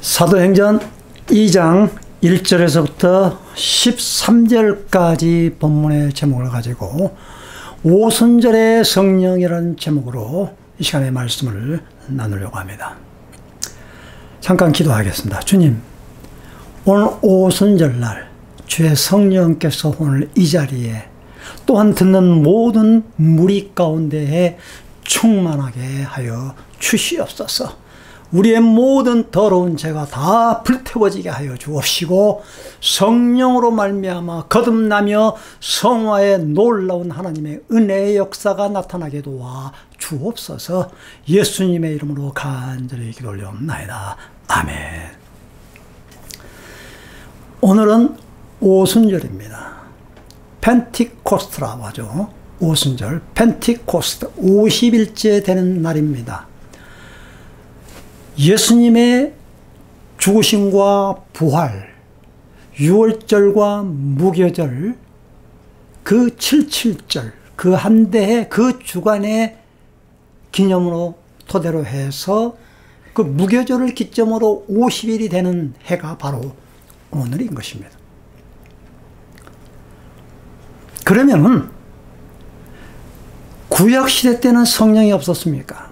사도행전 2장 1절에서부터 13절까지 본문의 제목을 가지고 오순절의 성령이라는 제목으로 이 시간에 말씀을 나누려고 합니다. 잠깐 기도하겠습니다. 주님, 오늘 오순절날 주의 성령께서 오늘 이 자리에 또한 듣는 모든 무리 가운데에 충만하게 하여 주시옵소서. 우리의 모든 더러운 죄가 다 불태워지게 하여 주옵시고 성령으로 말미암아 거듭나며 성화의 놀라운 하나님의 은혜의 역사가 나타나게 도와 주옵소서. 예수님의 이름으로 간절히 기도 올려옵나이다. 아멘. 오늘은 오순절입니다. 펜티코스트라고 하죠. 오순절, 펜티코스트, 50일째 되는 날입니다. 예수님의 죽으심과 부활, 유월절과 무교절, 그 77절, 그 한 대의 그 주간의 기념으로 토대로 해서 그 무교절을 기점으로 50일이 되는 해가 바로 오늘인 것입니다. 그러면은 구약시대 때는 성령이 없었습니까?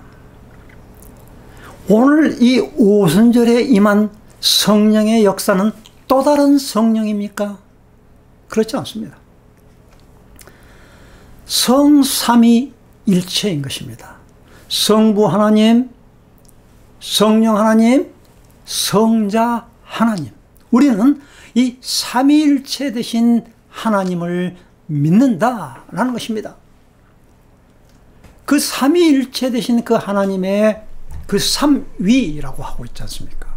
오늘 이 오순절에 임한 성령의 역사는 또 다른 성령입니까? 그렇지 않습니다. 성삼위일체인 것입니다. 성부 하나님, 성령 하나님, 성자 하나님. 우리는 이 삼위일체 되신 하나님을 믿는다라는 것입니다. 그 삼위일체 되신 그 하나님의 그 삼위라고 하고 있지 않습니까?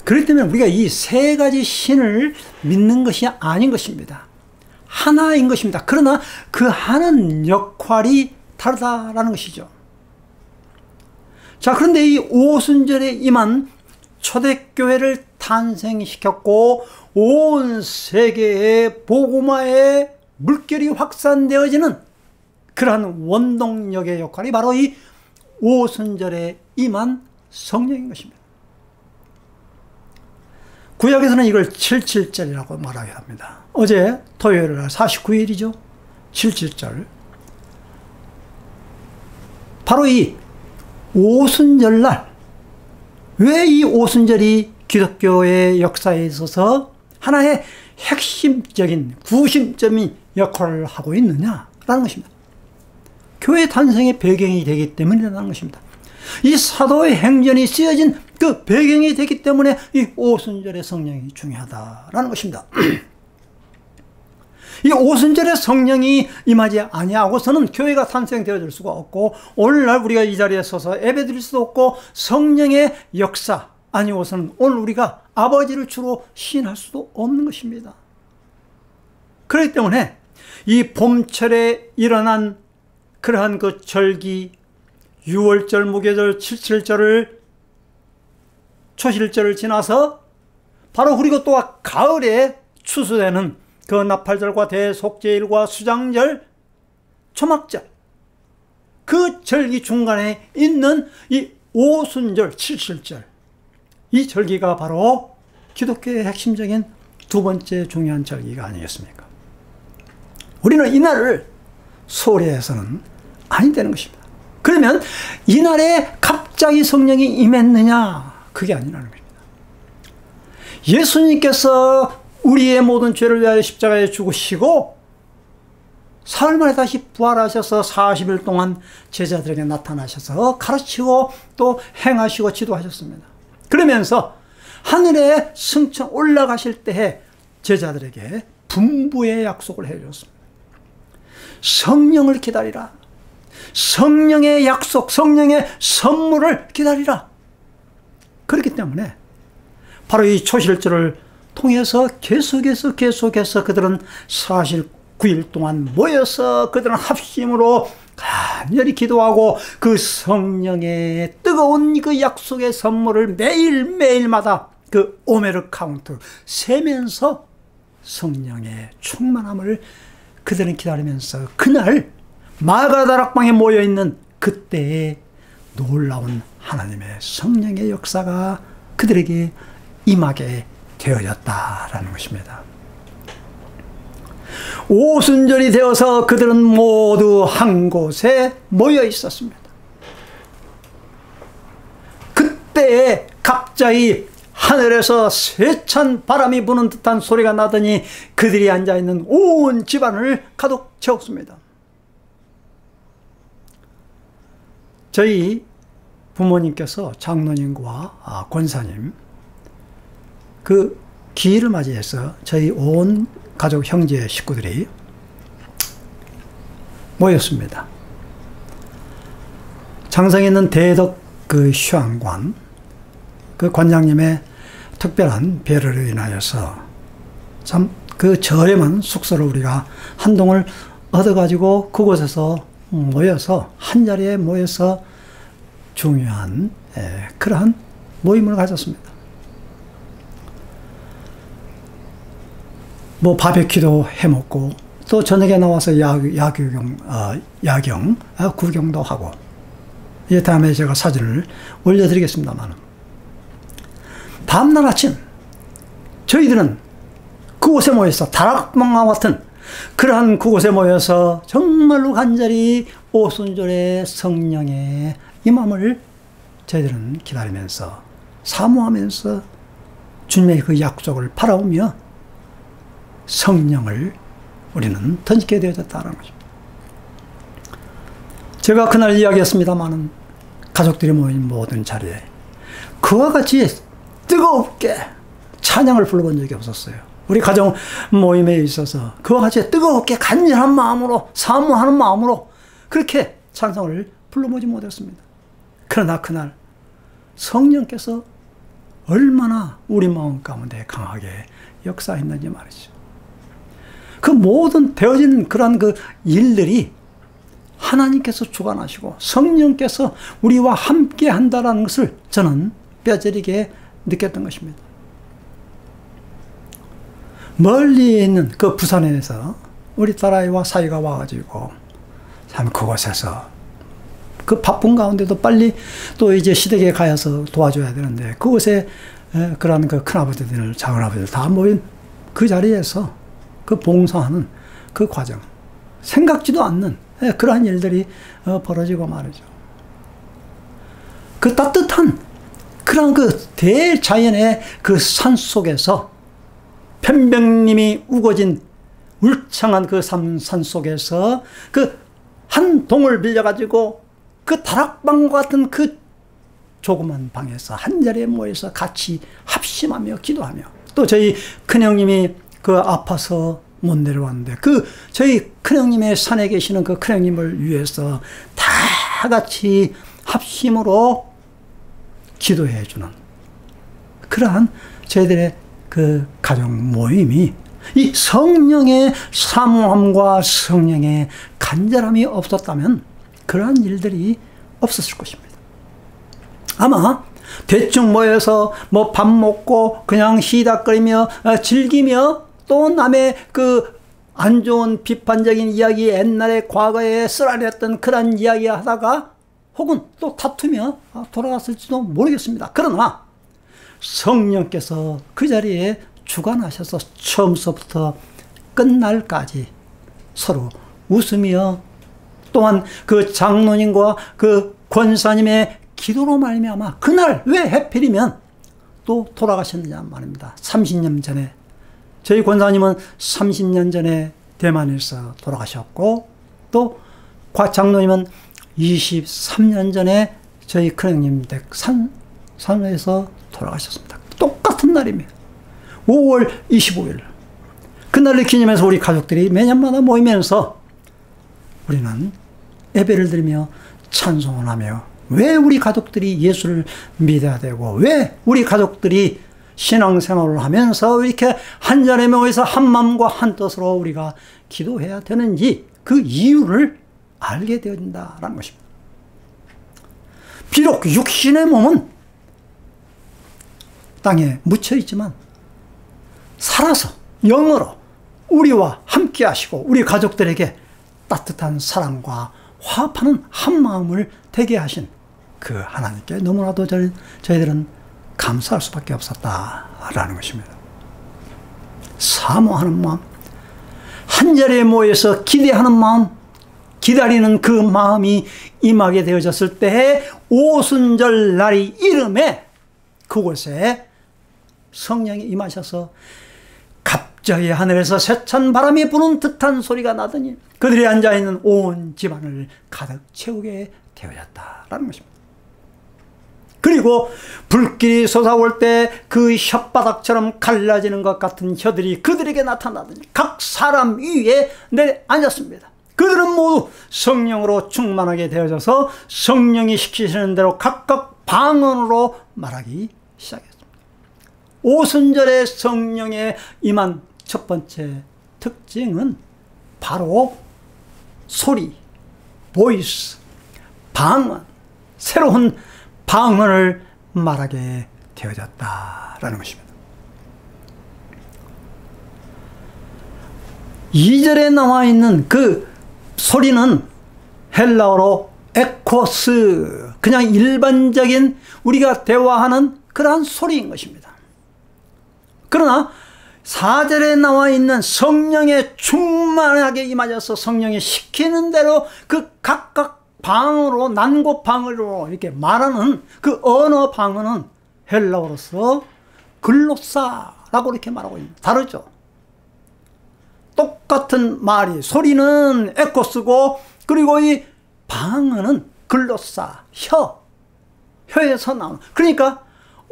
그렇기 때문에 우리가 이 세 가지 신을 믿는 것이 아닌 것입니다. 하나인 것입니다. 그러나 그 하는 역할이 다르다라는 것이죠. 자, 그런데 이 오순절에 임한 초대교회를 탄생시켰고 온 세계의 복음화의 물결이 확산되어지는 그러한 원동력의 역할이 바로 이 오순절에 임한 성령인 것입니다. 구약에서는 이걸 77절이라고 말하게 합니다. 어제 토요일 날 49일이죠. 77절. 바로 이 오순절날, 왜 이 오순절이 기독교의 역사에 있어서 하나의 핵심적인 구심점인 역할을 하고 있느냐라는 것입니다. 교회 탄생의 배경이 되기 때문이라는 것입니다. 이 사도의 행전이 쓰여진 그 배경이 되기 때문에 이 오순절의 성령이 중요하다라는 것입니다. 이 오순절의 성령이 임하지 아니하고서는 교회가 탄생되어질 수가 없고 오늘날 우리가 이 자리에 서서 예배드릴 수도 없고 성령의 역사 아니고서는 오늘 우리가 아버지를 주로 시인할 수도 없는 것입니다. 그렇기 때문에 이 봄철에 일어난 그러한 그 절기, 유월절, 무교절, 77절을 초실절을 지나서 바로 그리고 또 가을에 추수되는 그 나팔절과 대속제일과 수장절, 초막절, 그 절기 중간에 있는 이 오순절, 77절, 이 절기가 바로 기독교의 핵심적인 두 번째 중요한 절기가 아니겠습니까? 우리는 이날을 소리해서는 아니 되는 것입니다. 그러면 이날에 갑자기 성령이 임했느냐? 그게 아니라는 겁니다. 예수님께서 우리의 모든 죄를 위하여 십자가에 죽으시고 사흘 만에 다시 부활하셔서 40일 동안 제자들에게 나타나셔서 가르치고 또 행하시고 지도하셨습니다. 그러면서 하늘에 승천 올라가실 때에 제자들에게 분부의 약속을 해주셨습니다. 성령을 기다리라. 성령의 약속, 성령의 선물을 기다리라. 그렇기 때문에 바로 이 초실절을 통해서 계속해서 그들은 49일 동안 모여서 그들은 합심으로 간절히 기도하고 그 성령의 뜨거운 그 약속의 선물을 매일매일마다 그 오메르 카운트 세면서 성령의 충만함을 그들은 기다리면서 그날 마가다락방에 모여있는 그때의 놀라운 하나님의 성령의 역사가 그들에게 임하게 되어졌다라는 것입니다. 오순절이 되어서 그들은 모두 한 곳에 모여 있었습니다. 그때에 갑자기 하늘에서 세찬 바람이 부는 듯한 소리가 나더니 그들이 앉아있는 온 집안을 가득 채웠습니다. 저희 부모님께서 장로님과 권사님 그 기일을 맞이해서 저희 온 가족 형제 식구들이 모였습니다. 장성에 있는 대덕 그 휴양관 그 관장님의 특별한 배려로 인하여서 참 그 저렴한 숙소를 우리가 한동을 얻어가지고 그곳에서 모여서 한자리에 모여서 중요한 그러한 모임을 가졌습니다. 뭐 바베큐도 해먹고 또 저녁에 나와서 야경 구경도 하고 이 다음에 제가 사진을 올려드리겠습니다만 다음날 아침 저희들은 그곳에 모여서 다락방과 같은 그러한 그곳에 모여서 정말로 간절히 오순절의 성령의 임함을 저희들은 기다리면서 사모하면서 주님의 그 약속을 바라오며 성령을 우리는 던지게 되어졌다는 것입니다. 제가 그날 이야기했습니다마는 가족들이 모인 모든 자리에 그와 같이 뜨겁게 찬양을 불러본 적이 없었어요. 우리 가정 모임에 있어서 그와 같이 뜨겁게 간절한 마음으로 사모하는 마음으로 그렇게 찬송을 불러보지 못했습니다. 그러나 그날 성령께서 얼마나 우리 마음 가운데 강하게 역사했는지 말이죠. 그 모든 되어진 그러한 그 일들이 하나님께서 주관하시고 성령께서 우리와 함께 한다는 것을 저는 뼈저리게 느꼈던 것입니다. 멀리 있는 그 부산에서 우리 딸아이와 사이가 와가지고 참 그곳에서 그 바쁜 가운데도 빨리 또 이제 시댁에 가서 도와줘야 되는데 그곳에 그러한 그 큰아버지들 작은아버지들 다 모인 그 자리에서 그 봉사하는 그 과정 생각지도 않는 그러한 일들이 벌어지고 말이죠. 그 따뜻한 그런 그 대자연의 그 산 속에서 편백님이 우거진 울창한 그 산 속에서 그 한 동을 빌려가지고 그 다락방과 같은 그 조그만 방에서 한자리에 모여서 같이 합심하며 기도하며 또 저희 큰형님이 그 아파서 못 내려왔는데 그 저희 큰형님의 산에 계시는 그 큰형님을 위해서 다 같이 합심으로 기도해 주는 그러한 저희들의 그 가정 모임이 이 성령의 사모함과 성령의 간절함이 없었다면 그러한 일들이 없었을 것입니다. 아마 대충 모여서 뭐 밥 먹고 그냥 시닥거리며 즐기며 또 남의 그 안 좋은 비판적인 이야기 옛날에 과거에 쓰라렸던 그런 이야기 하다가 혹은 또 다투며 돌아갔을지도 모르겠습니다. 그러나 성령께서 그 자리에 주관하셔서 처음서부터 끝날까지 서로 웃으며 또한 그 장로님과 그 권사님의 기도로 말미암아 그날 왜 하필이면 또 돌아가셨느냐 말입니다. 30년 전에 저희 권사님은 30년 전에 대만에서 돌아가셨고 또 장로님은 23년 전에 저희 큰형님 댁 산에서 돌아가셨습니다. 똑같은 날입니다. 5월 25일 그날을 기념해서 우리 가족들이 매년마다 모이면서 우리는 예배를 드리며 찬송을 하며 왜 우리 가족들이 예수를 믿어야 되고 왜 우리 가족들이 신앙생활을 하면서 이렇게 한 자리에 모여서 한 마음과 한 뜻으로 우리가 기도해야 되는지 그 이유를 알게 되어진다는 것입니다. 비록 육신의 몸은 땅에 묻혀 있지만 살아서 영으로 우리와 함께 하시고 우리 가족들에게 따뜻한 사랑과 화합하는 한 마음을 되게 하신 그 하나님께 너무나도 저희들은 감사할 수밖에 없었다라는 것입니다. 사모하는 마음, 한자리에 모여서 기대하는 마음, 기다리는 그 마음이 임하게 되어졌을 때에 오순절 날이 이름에 그곳에 성령이 임하셔서 갑자기 하늘에서 세찬 바람이 부는 듯한 소리가 나더니 그들이 앉아있는 온 집안을 가득 채우게 되어졌다라는 것입니다. 그리고 불길이 솟아올 때 그 혓바닥처럼 갈라지는 것 같은 혀들이 그들에게 나타나더니 각 사람 위에 내려앉았습니다. 그들은 모두 성령으로 충만하게 되어져서 성령이 시키시는 대로 각각 방언으로 말하기 시작했습니다. 오순절에 성령에 임한 첫 번째 특징은 바로 소리, 보이스, 방언, 새로운 방언을 말하게 되어졌다라는 것입니다. 2절에 나와 있는 그 소리는 헬라어로 에코스, 그냥 일반적인 우리가 대화하는 그러한 소리인 것입니다. 그러나 4절에 나와 있는 성령에 충만하게 임하셔서 성령이 시키는 대로 그 각각 방으로 난고 방으로 이렇게 말하는 그 언어 방언은 헬라어로서 글로사라고 이렇게 말하고 있습니다. 다르죠. 똑같은 말이 소리는 에코스고 그리고 이 방언은 글로사, 혀에서 나오는, 그러니까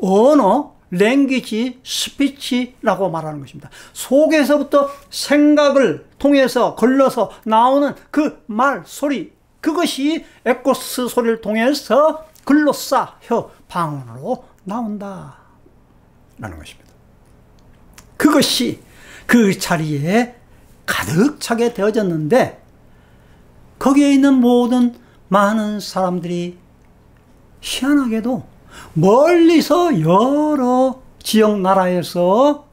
언어, 랭귀지, 스피치라고 말하는 것입니다. 속에서부터 생각을 통해서 걸러서 나오는 그 말, 소리, 그것이 에코스 소리를 통해서 글로사, 혀, 방언으로 나온다라는 것입니다. 그것이 그 자리에 가득 차게 되어졌는데 거기에 있는 모든 많은 사람들이 희한하게도 멀리서 여러 지역 나라에서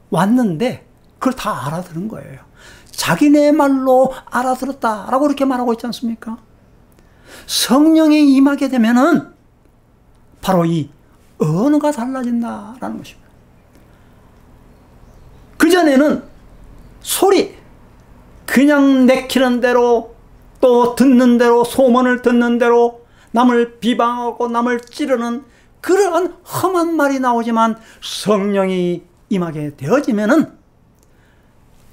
왔는데 그걸 다 알아들은 거예요. 자기네 말로 알아들었다라고 이렇게 말하고 있지 않습니까? 성령이 임하게 되면은 바로 이 언어가 달라진다라는 것입니다. 그전에는 소리, 그냥 내키는 대로 또 듣는 대로 소문을 듣는 대로 남을 비방하고 남을 찌르는 그러한 험한 말이 나오지만 성령이 임하게 되어지면은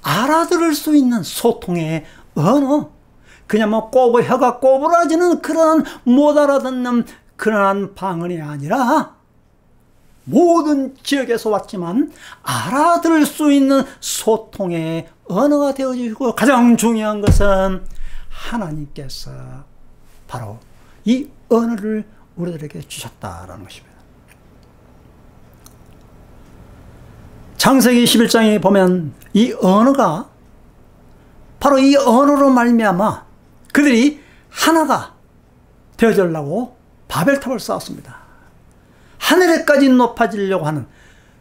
알아들을 수 있는 소통의 언어, 그냥 뭐 혀가 꼬부라지는 그러한 못 알아듣는 그러한 방언이 아니라 모든 지역에서 왔지만 알아들을 수 있는 소통의 언어가 되어지고 가장 중요한 것은 하나님께서 바로 이 언어를 우리들에게 주셨다라는 것입니다. 창세기 11장에 보면 이 언어가 바로 이 언어로 말미암아 그들이 하나가 되어지려고 바벨탑을 쌓았습니다. 하늘에까지 높아지려고 하는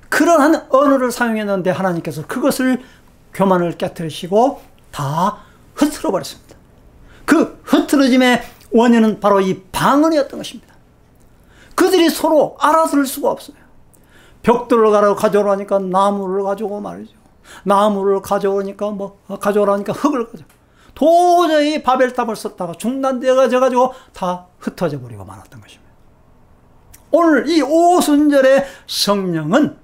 그러한 언어를 사용했는데 하나님께서 그것을 교만을 깨뜨리시고 다 흩어져 버렸습니다. 그 흩어짐의 원인은 바로 이 방언이었던 것입니다. 그들이 서로 알아들을 수가 없어요. 벽돌을 가져오라니까 나무를 가져오고 말이죠. 나무를 가져오니까 가져오라니까 흙을 가져오고 도저히 바벨탑을 썼다가 중단되어가지고 다 흩어져 버리고 말았던 것입니다. 오늘 이 오순절의 성령은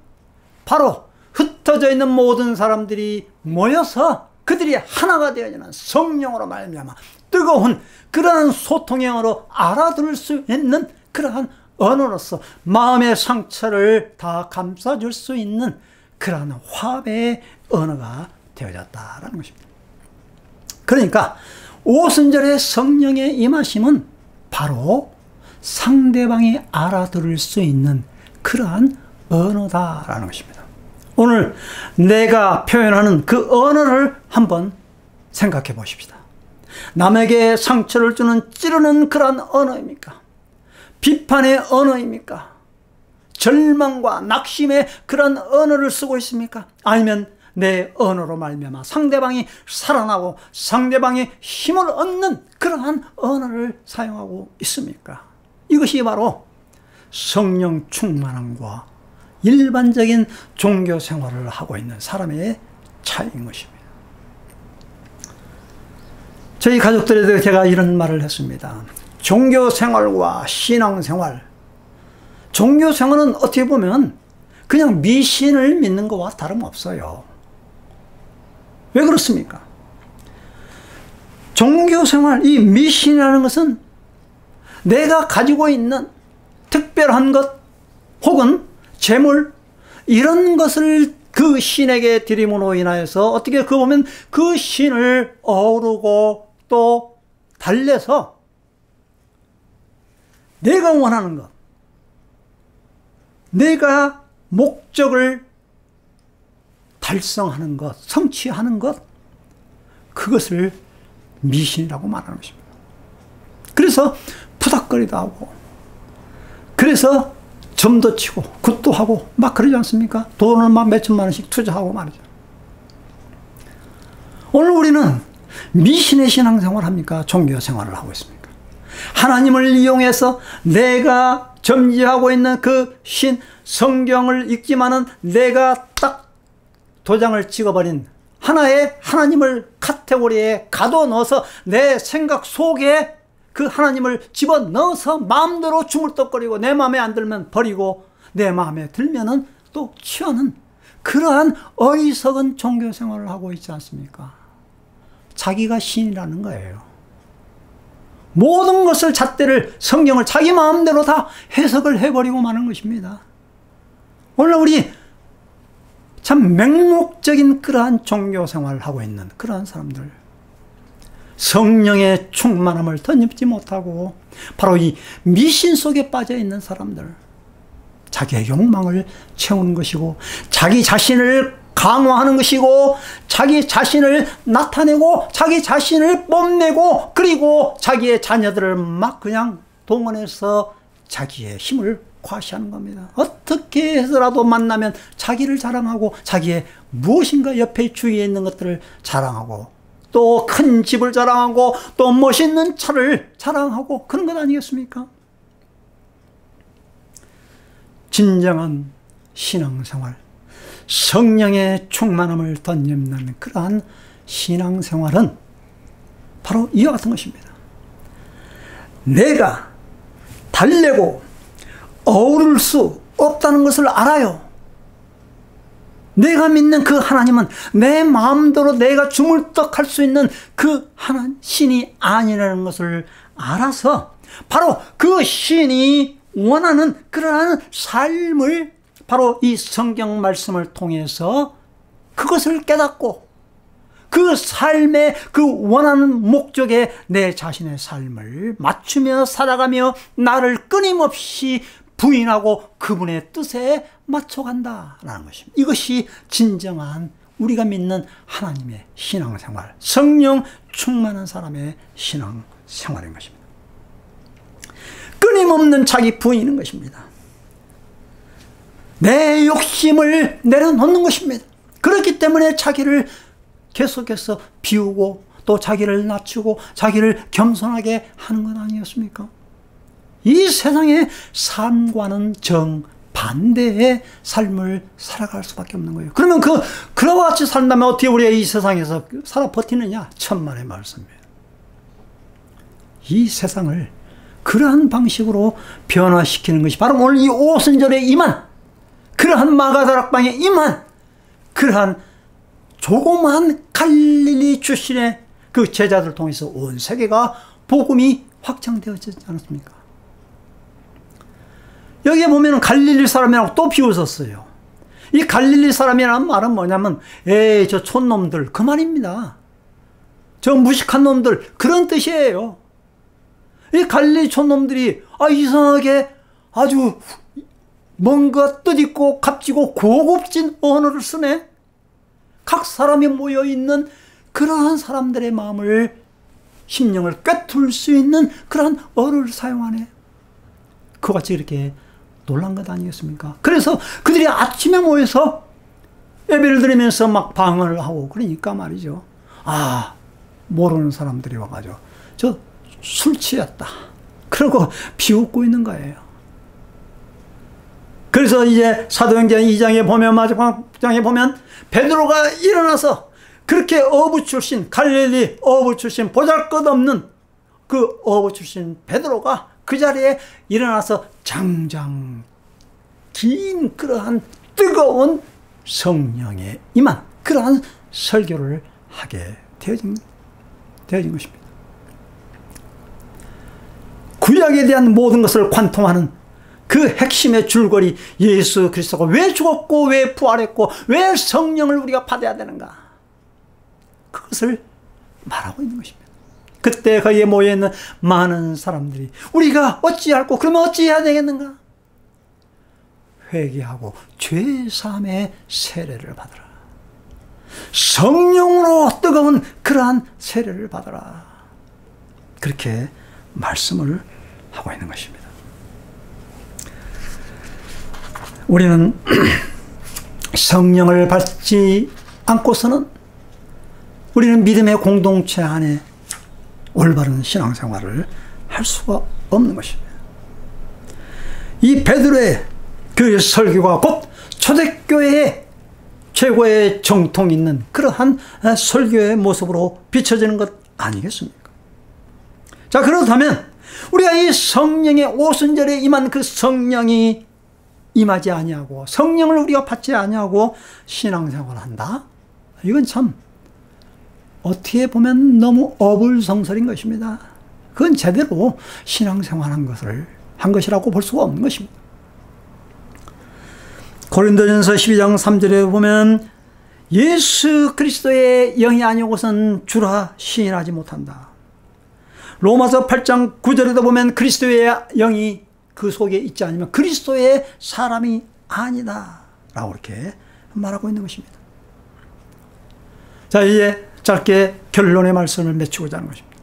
바로 흩어져 있는 모든 사람들이 모여서 그들이 하나가 되어지는 성령으로 말미암아 뜨거운 그러한 소통의 언어로 알아들을 수 있는 그러한 언어로서 마음의 상처를 다 감싸줄 수 있는 그러한 화합의 언어가 되어졌다라는 것입니다. 그러니까 오순절의 성령의 임하심은 바로 상대방이 알아들을 수 있는 그러한 언어다라는 것입니다. 오늘 내가 표현하는 그 언어를 한번 생각해 보십시다. 남에게 상처를 주는 찌르는 그러한 언어입니까? 비판의 언어입니까? 절망과 낙심의 그런 언어를 쓰고 있습니까? 아니면 내 언어로 말미암아 상대방이 살아나고 상대방이 힘을 얻는 그러한 언어를 사용하고 있습니까? 이것이 바로 성령 충만함과 일반적인 종교 생활을 하고 있는 사람의 차이인 것입니다. 저희 가족들에도 제가 이런 말을 했습니다. 종교 생활과 신앙 생활, 종교 생활은 어떻게 보면 그냥 미신을 믿는 것과 다름없어요. 왜 그렇습니까? 종교 생활, 이 미신이라는 것은 내가 가지고 있는 특별한 것 혹은 재물 이런 것을 그 신에게 드림으로 인하여서 어떻게 그 보면 그 신을 어우르고 또 달래서 내가 원하는 것, 내가 목적을 달성하는 것, 성취하는 것, 그것을 미신이라고 말하는 것입니다. 그래서 푸닥거리도 하고, 그래서 점도 치고 굿도 하고 막 그러지 않습니까? 돈을 막 몇천만 원씩 투자하고 말이죠. 오늘 우리는 미신의 신앙생활을 합니까? 종교 생활을 하고 있습니까? 하나님을 이용해서 내가 점지하고 있는 그 신 성경을 읽지만은 내가 딱 도장을 찍어버린 하나의 하나님을 카테고리에 가둬넣어서 내 생각 속에 그 하나님을 집어넣어서 마음대로 주물떡거리고 내 마음에 안 들면 버리고 내 마음에 들면은 또 취하는 그러한 어리석은 종교 생활을 하고 있지 않습니까? 자기가 신이라는 거예요. 모든 것을 잣대를 성경을 자기 마음대로 다 해석을 해버리고 마는 것입니다. 오늘 우리 참 맹목적인 그러한 종교 생활을 하고 있는 그러한 사람들, 성령의 충만함을 덧입지 못하고 바로 이 미신 속에 빠져 있는 사람들, 자기의 욕망을 채우는 것이고 자기 자신을 강화하는 것이고 자기 자신을 나타내고 자기 자신을 뽐내고 그리고 자기의 자녀들을 막 그냥 동원해서 자기의 힘을 과시하는 겁니다. 어떻게 해서라도 만나면 자기를 자랑하고 자기의 무엇인가 옆에 주위에 있는 것들을 자랑하고 또 큰 집을 자랑하고 또 멋있는 차를 자랑하고 그런 것 아니겠습니까? 진정한 신앙생활, 성령의 충만함을 덧입는 그러한 신앙생활은 바로 이와 같은 것입니다. 내가 달래고 어우를 수 없다는 것을 알아요. 내가 믿는 그 하나님은 내 마음대로 내가 주물떡할 수 있는 그 신이 아니라는 것을 알아서 바로 그 신이 원하는 그러한 삶을 바로 이 성경 말씀을 통해서 그것을 깨닫고 그 삶의 그 원하는 목적에 내 자신의 삶을 맞추며 살아가며 나를 끊임없이 부인하고 그분의 뜻에 맞춰간다라는 것입니다. 이것이 진정한 우리가 믿는 하나님의 신앙생활, 성령 충만한 사람의 신앙생활인 것입니다. 끊임없는 자기 부인인 것입니다. 내 욕심을 내려놓는 것입니다. 그렇기 때문에 자기를 계속해서 비우고 또 자기를 낮추고 자기를 겸손하게 하는 것 아니었습니까? 이 세상의 삶과는 정반대의 삶을 살아갈 수밖에 없는 거예요. 그러면 그와 같이 산다면 어떻게 우리가 이 세상에서 살아 버티느냐? 천만의 말씀이에요. 이 세상을 그러한 방식으로 변화시키는 것이 바로 오늘 이 오순절에 임한 그러한 마가다락방에 임한 그러한 조그마한 갈릴리 출신의 그 제자들을 통해서 온 세계가 복음이 확장되어지지 않았습니까? 여기에 보면 갈릴리 사람이라고 또 비웃었어요. 이 갈릴리 사람이라는 말은 뭐냐면 에이 저 촌놈들 그 말입니다. 저 무식한 놈들 그런 뜻이에요. 이 갈릴리 촌놈들이 이상하게 아주 뭔가 뜻있고 값지고 고급진 언어를 쓰네. 각 사람이 모여있는 그러한 사람들의 마음을 심령을 꿰뚫을 수 있는 그러한 언어를 사용하네. 그같이 이렇게 놀란 것 아니겠습니까? 그래서 그들이 아침에 모여서 예배를 드리면서 막 방언을 하고 그러니까 말이죠. 모르는 사람들이 와가지고 저 술 취했다. 그러고 비웃고 있는 거예요. 그래서 이제 사도행전 2장에 보면, 마지막 장에 보면 베드로가 일어나서 그렇게 어부 출신, 갈릴리 어부 출신, 보잘것없는 그 어부 출신 베드로가 그 자리에 일어나서 장장 긴 그러한 뜨거운 성령에 임한 그러한 설교를 하게 되어진 것입니다. 구약에 대한 모든 것을 관통하는 그 핵심의 줄거리, 예수 그리스도가 왜 죽었고 왜 부활했고 왜 성령을 우리가 받아야 되는가, 그것을 말하고 있는 것입니다. 그때 거기에 모여있는 많은 사람들이 우리가 어찌할꼬, 그러면 어찌해야 되겠는가? 회개하고 죄사함의 세례를 받으라. 성령으로 뜨거운 그러한 세례를 받으라. 그렇게 말씀을 하고 있는 것입니다. 우리는 성령을 받지 않고서는 우리는 믿음의 공동체 안에 올바른 신앙생활을 할 수가 없는 것입니다. 이 베드로의 그 설교가 곧 초대교회의 최고의 정통 있는 그러한 설교의 모습으로 비춰지는 것 아니겠습니까? 자, 그렇다면 우리가 이 성령의 오순절에 임한 그 성령이 임하지 아니하고 성령을 우리가 받지 아니하고 신앙생활을 한다? 이건 참 어떻게 보면 너무 어불성설인 것입니다. 그건 제대로 신앙생활한 것이라고 볼 수가 없는 것입니다. 고린도전서 12장 3절에 보면 예수 그리스도의 영이 아니고선 주라 시인하지 못한다. 로마서 8장 9절에도 보면 그리스도의 영이 그 속에 있지 않으면 그리스도의 사람이 아니다 라고 이렇게 말하고 있는 것입니다. 자, 이제 짧게 결론의 말씀을 맺히고자 하는 것입니다.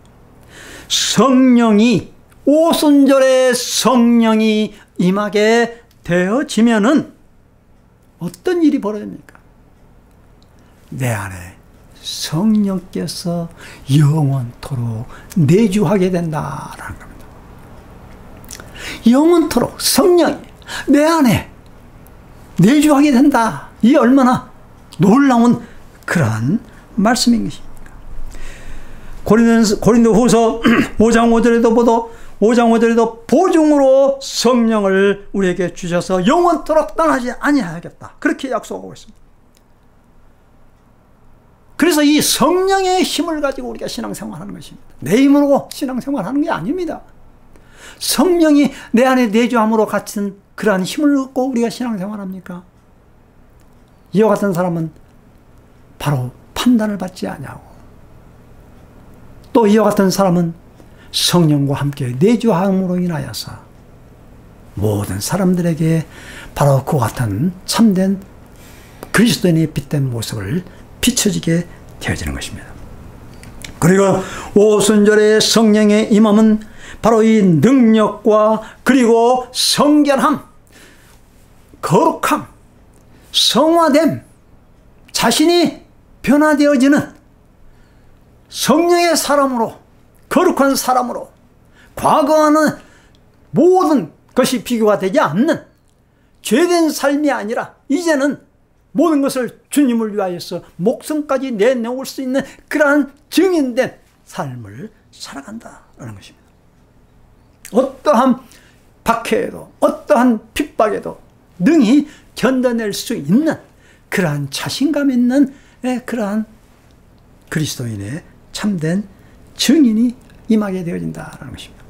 성령이, 오순절에 성령이 임하게 되어지면은 어떤 일이 벌어집니까? 내 안에 성령께서 영원토록 내주하게 된다라는 겁니다. 영원토록 성령이 내 안에 내주하게 된다. 이 얼마나 놀라운 그러한 말씀인 것입니까? 고린도후서 5장 5절에도 보증으로 성령을 우리에게 주셔서 영원토록 떠나지 아니하겠다. 그렇게 약속하고 있습니다. 그래서 이 성령의 힘을 가지고 우리가 신앙생활하는 것입니다. 내 힘으로 신앙생활하는 게 아닙니다. 성령이 내 안에 내주함으로 같은 그러한 힘을 얻고 우리가 신앙생활합니까? 이와 같은 사람은 바로 판단을 받지 아니하고, 또 이와 같은 사람은 성령과 함께 내주함으로 인하여서 모든 사람들에게 바로 그와 같은 참된 그리스도인의 빛된 모습을 비춰지게 되어지는 것입니다. 그리고 오순절의 성령의 임함은 바로 이 능력과 그리고 성결함, 거룩함, 성화됨, 자신이 변화되어지는 성령의 사람으로, 거룩한 사람으로, 과거와는 모든 것이 비교가 되지 않는 죄된 삶이 아니라 이제는 모든 것을 주님을 위하여서 목숨까지 내놓을 수 있는 그러한 증인된 삶을 살아간다라는 것입니다. 어떠한 박해에도 어떠한 핍박에도 능히 견뎌낼 수 있는 그러한 자신감 있는 그러한 그리스도인의 참된 증인이 임하게 되어진다는 것입니다.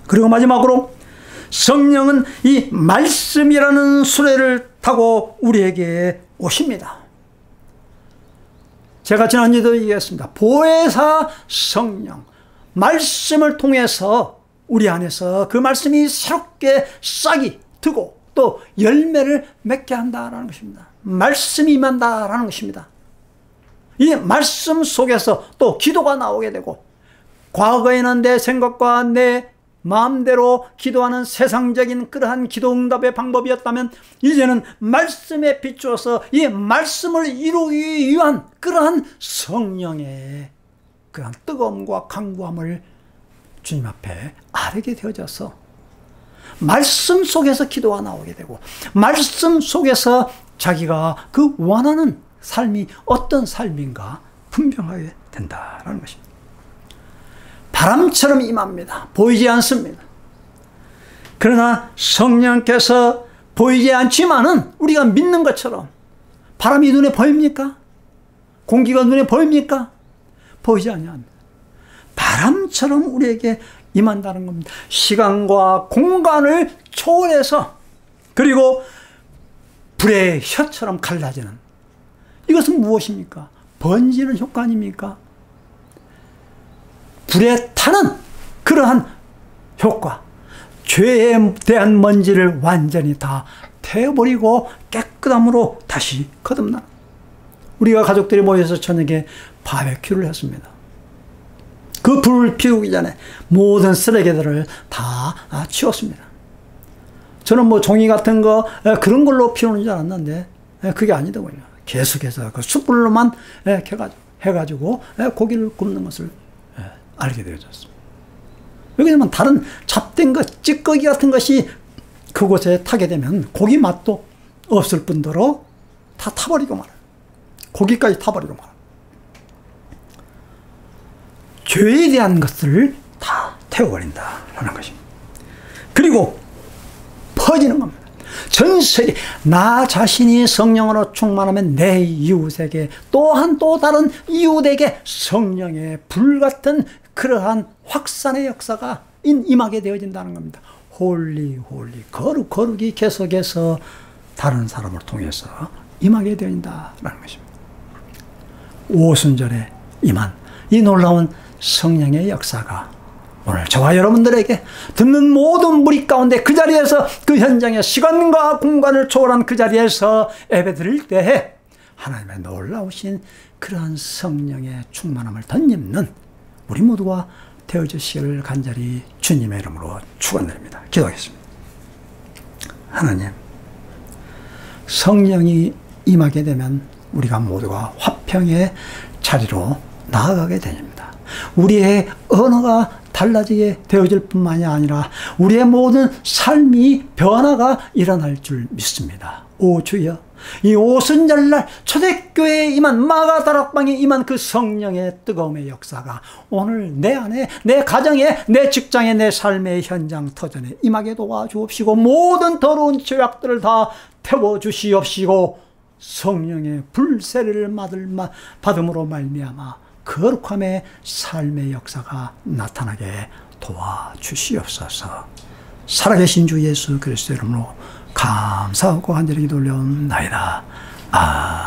그리고 마지막으로 성령은 이 말씀이라는 수레를 타고 우리에게 오십니다. 제가 지난주에도 얘기했습니다. 보혜사 성령, 말씀을 통해서 우리 안에서 그 말씀이 새롭게 싹이 트고 또 열매를 맺게 한다는 것입니다. 말씀이 임한다라는 것입니다. 이 말씀 속에서 또 기도가 나오게 되고, 과거에는 내 생각과 내 마음대로 기도하는 세상적인 그러한 기도 응답의 방법이었다면 이제는 말씀에 비추어서 이 말씀을 이루기 위한 그러한 성령의 그러한 뜨거움과 강구함을 주님 앞에 아뢰게 되어져서 말씀 속에서 기도가 나오게 되고 말씀 속에서 자기가 그 원하는 삶이 어떤 삶인가 분명하게 된다라는 것입니다. 바람처럼 임합니다. 보이지 않습니다. 그러나 성령께서 보이지 않지만은 우리가 믿는 것처럼 바람이 눈에 보입니까? 공기가 눈에 보입니까? 보이지 않습니다. 바람처럼 우리에게 임한다는 겁니다. 시간과 공간을 초월해서 그리고 불의 혀처럼 갈라지는 이것은 무엇입니까? 번지는 효과 아닙니까? 불에 타는 그러한 효과, 죄에 대한 먼지를 완전히 다 태워버리고 깨끗함으로 다시 거듭나. 우리가 가족들이 모여서 저녁에 바베큐를 했습니다. 그 불을 피우기 전에 모든 쓰레기들을 다 치웠습니다. 저는 뭐 종이 같은 거 그런 걸로 피우는 줄 알았는데 그게 아니더군요. 계속해서 그 숯불로만 해가지고 고기를 굽는 것을 알게 되어졌습니다. 왜냐하면 다른 잡된 것, 찌꺼기 같은 것이 그곳에 타게 되면 고기 맛도 없을 뿐더러 다 타버리고 말아요. 고기까지 타버리고 말아요. 죄에 대한 것들을 다 태워버린다라는 것입니다. 그리고 퍼지는 겁니다. 전 세계 나 자신이 성령으로 충만하면 내 이웃에게 또한 또 다른 이웃에게 성령의 불같은 그러한 확산의 역사가 임하게 되어진다는 겁니다. 홀리 거룩이 계속해서 다른 사람을 통해서 임하게 되어진다는 것입니다. 오순절에 임한 이 놀라운 성령의 역사가 오늘 저와 여러분들에게 듣는 모든 무리 가운데 그 자리에서 그 현장에 시간과 공간을 초월한 그 자리에서 예배드릴 때에 하나님의 놀라우신 그러한 성령의 충만함을 덧입는 우리 모두가 되어주시기를 간절히 주님의 이름으로 축원드립니다. 기도하겠습니다. 하나님, 성령이 임하게 되면 우리가 모두가 화평의 자리로 나아가게 됩니다. 우리의 언어가 달라지게 되어질 뿐만이 아니라 우리의 모든 삶이 변화가 일어날 줄 믿습니다. 오 주여, 이 오순절날 초대교회에 임한 마가다락방에 임한 그 성령의 뜨거움의 역사가 오늘 내 안에, 내 가정에, 내 직장에, 내 삶의 현장 터전에 임하게 도와주옵시고 모든 더러운 죄악들을 다 태워주시옵시고 성령의 불세례를 받음으로 말미암아 거룩함의 삶의 역사가 나타나게 도와주시옵소서. 살아계신 주 예수 그리스도 이름으로 감사하고 간절히 기도 올려옵나이다. 아멘.